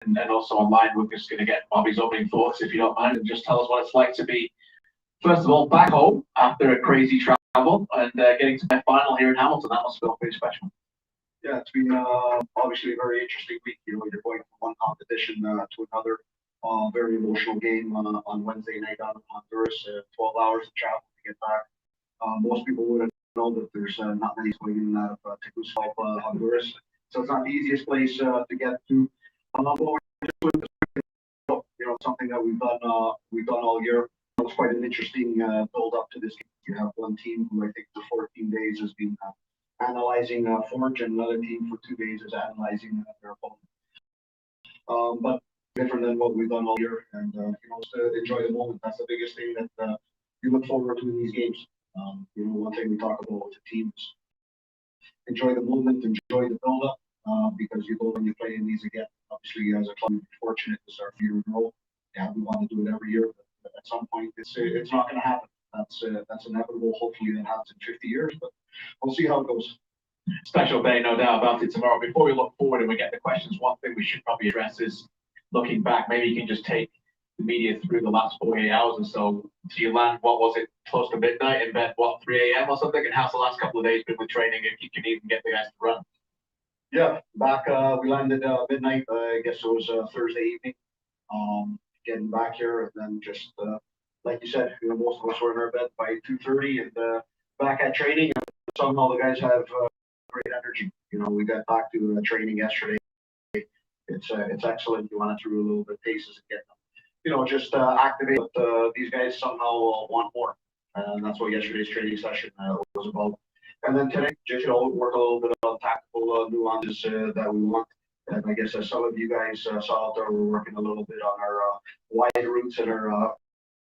and also online, we're just going to get Bobby's opening thoughts, if you don't mind, and just tell us what it's like to be, first of all, back home after a crazy travel and getting to my final here in Hamilton. That must feel pretty special. Yeah, it's been obviously a very interesting week. You know, you're going from one competition to another. Very emotional game on Wednesday night out of Honduras. 12 hours of travel to get back. Most people wouldn't know that there's not many going in and out of Tegucigalpa, Honduras. So it's not the easiest place to get to. But we're just doing this, you know, something that we've done all year. It was quite an interesting build up to this game. You have one team who I think for 14 days has been analyzing Forge, and another team for 2 days is analyzing their opponent. But different than what we've done all year, and you know, just to enjoy the moment. That's the biggest thing that you look forward to in these games. You know, one thing we talk about with the teams: enjoy the moment, enjoy the build up, because you go and you play in these again. Obviously, as a club, we're fortunate this is our 4th year in a row. Yeah, we want to do it every year, but at some point, it's not going to happen. That's inevitable. Hopefully, that happens in 50 years, but we'll see how it goes. Special day, no doubt about it, tomorrow. Before we look forward and we get the questions, one thing we should probably address is looking back. Maybe you can just take the media through the last 48 hours or so. So you land, what was it, close to midnight, in bed, 3 a.m. or something? And how's the last couple of days been with training, if you can even get the guys to run? Yeah, back, we landed midnight, I guess it was Thursday evening. Getting back here, and then just like you said, you know, most of us were in our bed by 2:30, and back at training. And somehow the guys have great energy. You know, we got back to training yesterday. It's excellent. You want to through a little bit of paces and get them, you know, just activate. But these guys somehow want more, and that's what yesterday's training session was about. And then today, just, you know, work a little bit on tactical nuances that we want. And I guess as some of you guys saw out there, we're working a little bit on our wide routes and our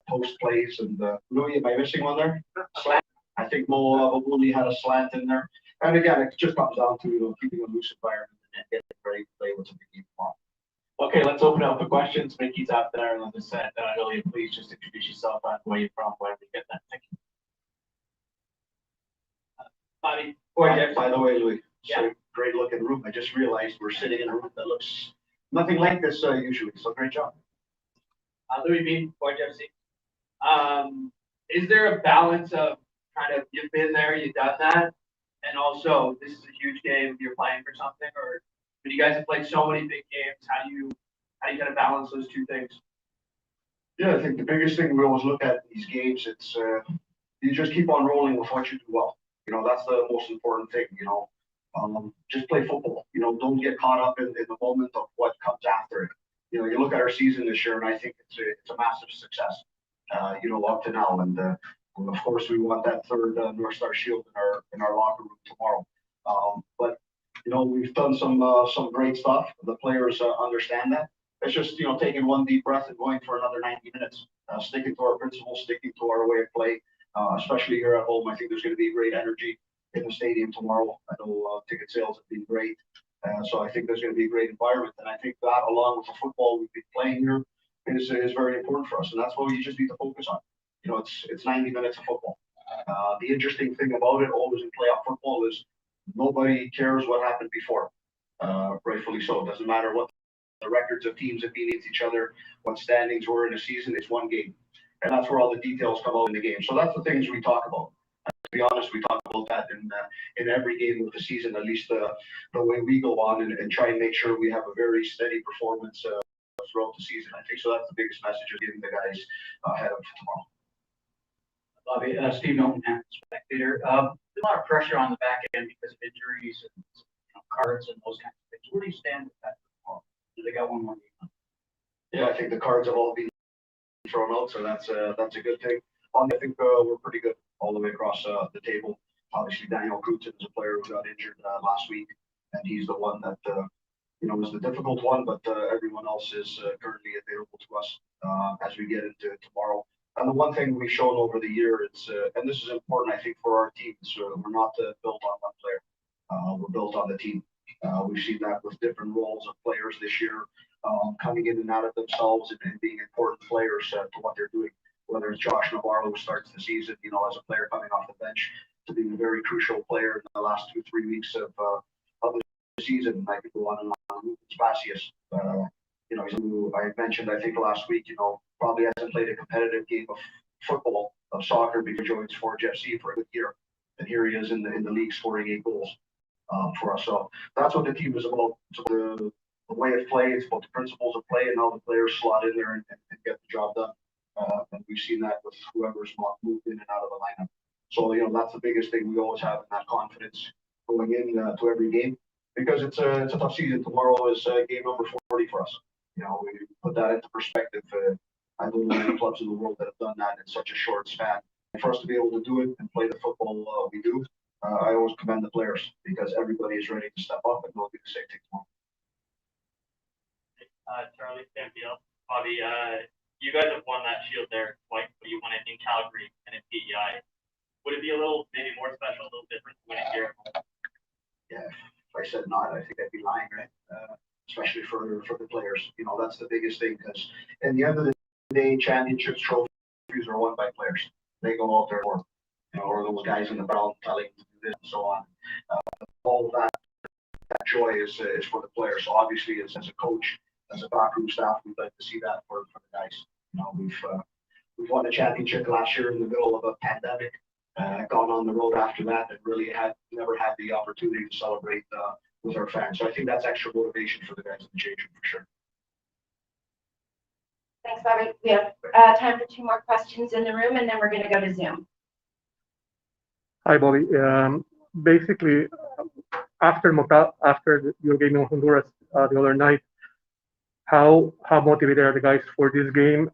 post plays. And Louis, am I missing one there? Slant. I think Mo Woolley had a slant in there. And again, it just comes down to, you know, keeping a loose environment and getting ready to play what's a big game tomorrow. Okay, let's open it up for questions. Mickey's out there, and as I said earlier, please just introduce yourself and where you're from, wherever you get that. Thank you. Bobby. By the way, Louis, Yeah. great looking room. I just realized we're sitting in a room that looks nothing like this usually. So great job. Louis B. Ford FC. Is there a balance of kind of, you've been there, you've done that, and also this is a huge game, you're playing for something, or but you guys have played so many big games, how do you kind of balance those two things? Yeah, I think the biggest thing we always look at in these games, it's you just keep on rolling with what you do well. You know, that's the most important thing. You know, just play football. You know, don't get caught up in the moment of what comes after it. You know, you look at our season this year, and I think it's a massive success. You know, up to now, and of course we want that third North Star Shield in our locker room tomorrow. But you know, we've done some great stuff. The players understand that. It's just, you know, taking one deep breath and going for another 90 minutes, sticking to our principles, sticking to our way of play. Especially here at home, I think there's going to be great energy in the stadium tomorrow. I know ticket sales have been great, so I think there's going to be a great environment. And I think that, along with the football we've been playing here, is very important for us. And that's what you just need to focus on. You know, it's 90 minutes of football. The interesting thing about it, always in playoff football, is nobody cares what happened before. Rightfully so. It doesn't matter what the records of teams have been against each other, what standings were in a season. It's one game. And that's where all the details come out in the game. So that's the things we talk about. To be honest, we talk about that in every game of the season, at least the way we go on and try and make sure we have a very steady performance throughout the season. I think so. That's the biggest message of giving the guys ahead of tomorrow. Bobby, Steve Norton, Spectator. There's a lot of pressure on the back end because of injuries and, you know, cards and those kinds of things. Where do you stand with that tomorrow? Do they got one more game? Yeah, I think the cards have all been thrown out, so that's a good thing. I think we're pretty good all the way across the table. Obviously, Daniel Crutzen is a player who got injured last week, and he's the one that you know, was the difficult one. But everyone else is currently available to us as we get into tomorrow. And the one thing we've shown over the year, and this is important, I think, for our team, is we're not built on one player. We're built on the team. We've seen that with different roles of players this year, coming in and out of themselves and being important players to what they're doing. Whether it's Josh Navarro, who starts the season, you know, as a player coming off the bench, to being a very crucial player in the last 2-3 weeks of the season. I could go on and on. Spacius, You know, who I mentioned, I think last week, you know, probably hasn't played a competitive game of football, of soccer, because he joins Forge FC for a good year. And here he is in the league scoring 8 goals for us. So that's what the team is about. So the way of play, it's about the principles of play and how the players slot in there and get the job done. And we've seen that with whoever's moved in and out of the lineup. So, you know, that's the biggest thing we always have in that confidence going in to every game, because it's a tough season. Tomorrow is game number 40 for us. You know, we put that into perspective. I don't know any clubs in the world that have done that in such a short span. And for us to be able to do it and play the football we do, I always commend the players, because everybody is ready to step up and go do the same thing tomorrow. Charlie, CPL, Bobby, you guys have won that shield there twice, but you won it in Calgary and in PEI. Would it be a little, maybe more special, a little different to win it here? Yeah, if I said not, I think I'd be lying, right? Especially for the players. You know, that's the biggest thing, because at the end of the day, championships, trophies are won by players. They go out there, or you know, or those guys in the ground telling them to do this and so on. All of that joy is for the players. So obviously, as a coach, as a backroom staff, we'd like to see that for the guys. You know, we've won a championship last year in the middle of a pandemic. Gone on the road after that, and really never had the opportunity to celebrate with our fans. So I think that's extra motivation for the guys in the change room for sure. Thanks, Bobby. We have time for 2 more questions in the room, and then we're going to go to Zoom. Hi, Bobby. Basically, after your game in Honduras the other night, how motivated are the guys for this game,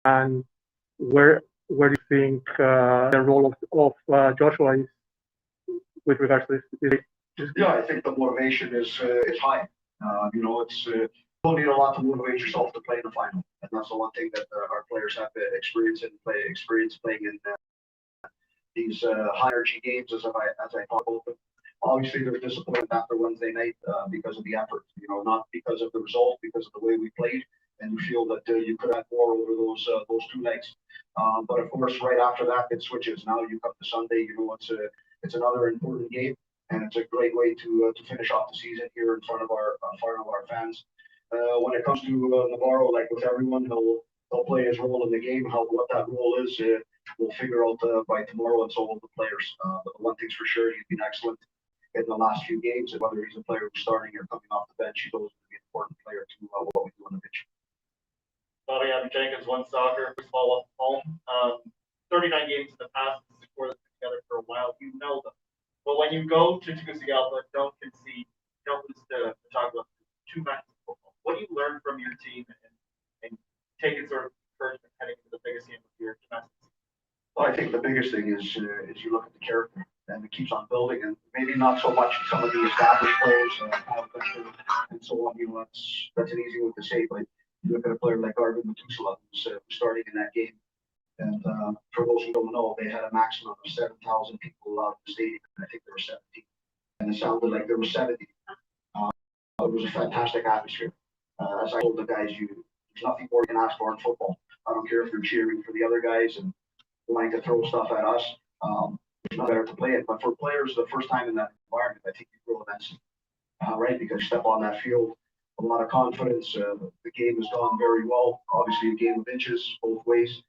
and where do you think the role of Joshua is with regards to this? Yeah, I think the motivation is high. You know, it's you don't need a lot to motivate yourself to play in the final, and that's the one thing that our players have experience playing in these high energy games, as I talk about them. Obviously, they're disappointed after Wednesday night because of the effort. You know, not because of the result, because of the way we played, and you feel that you could have more over those 2 nights. But of course, right after that, it switches. Now you come to Sunday. You know, it's another important game, and it's a great way to finish off the season here in front of our fans. When it comes to Navarro, like with everyone, he'll play his role in the game. What that role is, we'll figure out by tomorrow, and so will the players. But the one thing's for sure, he's been excellent in the last few games, and whether he's a player who's starting or coming off the bench, he's always going to be an important player to what we do on the pitch. Bobby, Jenkins won soccer, baseball, home. 39 games in the past, scored together for a while. You know them. But when you go to Tegucigalpa, don't concede, don't lose the chocolate 2 matches of football. What do you learn from your team and take it sort of encouragement heading into the biggest game of your domestic? Well, I think the biggest thing is you look at the character, and it keeps on building, and maybe not so much some of the established players and so on. You know, that's an easy one to say, but you look at a player like Arvin Matusala, who's starting in that game. And for those who don't know, they had a maximum of 7,000 people allowed in the stadium, and I think there were 17. And it sounded like there were 70. It was a fantastic atmosphere. As I told the guys, there's nothing more you can ask for in football. I don't care if you're cheering for the other guys and wanting to throw stuff at us. There's no better to play it. But for players, the first time in that environment, I think you grow immensely, right? Because you step on that field, a lot of confidence. The game has gone very well. Obviously, a game of inches both ways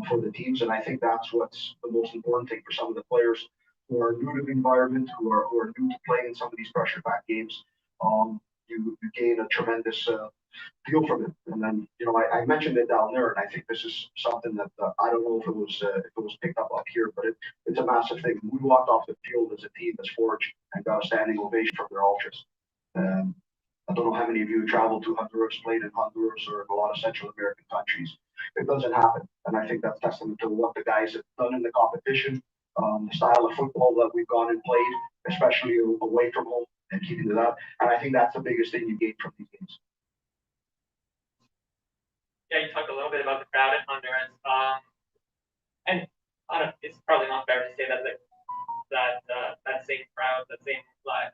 for the teams, and I think that's what's the most important thing for some of the players who are new to the environment, who are new to playing in some of these pressure-packed games. You gain a tremendous feel from it. And then, you know, I mentioned it down there, and I think this is something that I don't know if it was picked up here, but it's a massive thing. We walked off the field as a team as Forge and got a standing ovation from their ultras. I don't know how many of you traveled to Honduras, played in Honduras or in a lot of Central American countries. It doesn't happen, and I think that's testament to what the guys have done in the competition, the style of football that we've gone and played, especially away from home, and keeping to that. And I think that's the biggest thing you gain from these games. Yeah, you talked a little bit about the crowd in Honduras, and I don't. It's probably not fair to say that that same crowd, that same live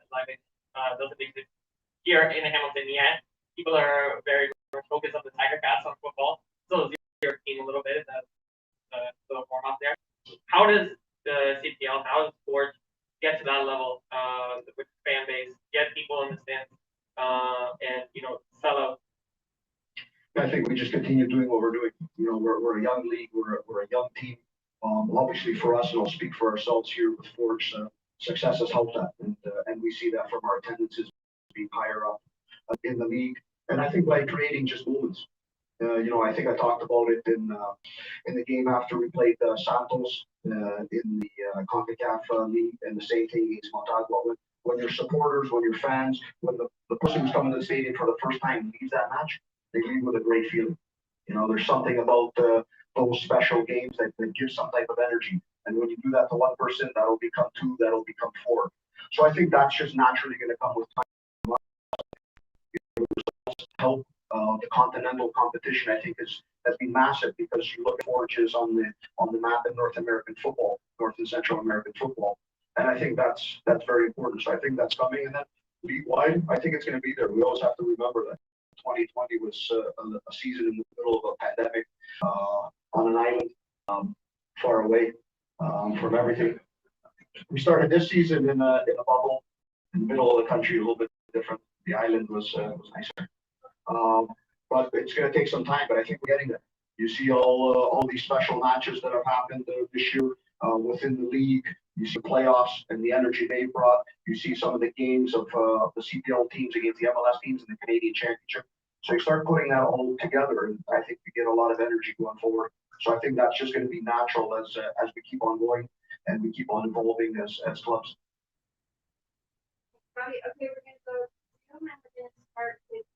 doesn't exist here in Hamilton yet. People are very focused on the Tiger Cats on football. So your team a little bit, the warm up there. How does the CPL, how does Forge get to that level with fan base, get people in the stands, and sell out I think we just continue doing what we're doing. You know, we're a young league, we're a young team. Obviously for us, and I'll speak for ourselves here with Forge, success has helped that, and we see that from our attendances being higher up in the league. And I think by creating just moments, you know, I think I talked about it in the game after we played Santos in the CONCACAF league, and the same thing against Montagua. When your supporters, when your fans, when the person who's coming to the stadium for the first time leaves that match, they leave with a great feeling. You know, there's something about those special games that give some type of energy. And when you do that to one person, that'll become two, that'll become four. So I think that's just naturally going to come with time. Help the continental competition, I think, has been massive, because you look at Forges on the map in North American football, North and Central American football, and I think that's very important. So I think that's coming, and then league-wide, I think it's going to be there. We always have to remember that 2020 was a season in the middle of a pandemic on an island far away from everything. We started this season in a bubble in the middle of the country, a little bit different. The island was nicer. But it's going to take some time, but I think we're getting there. You see all these special matches that have happened this year within the league. You see playoffs and the energy they brought. You see some of the games of the CPL teams against the MLS teams in the Canadian Championship. So you start putting that all together, and I think we get a lot of energy going forward. So I think that's just going to be natural as we keep on going and we keep on evolving as clubs. Okay, we're going to go. We're going to start with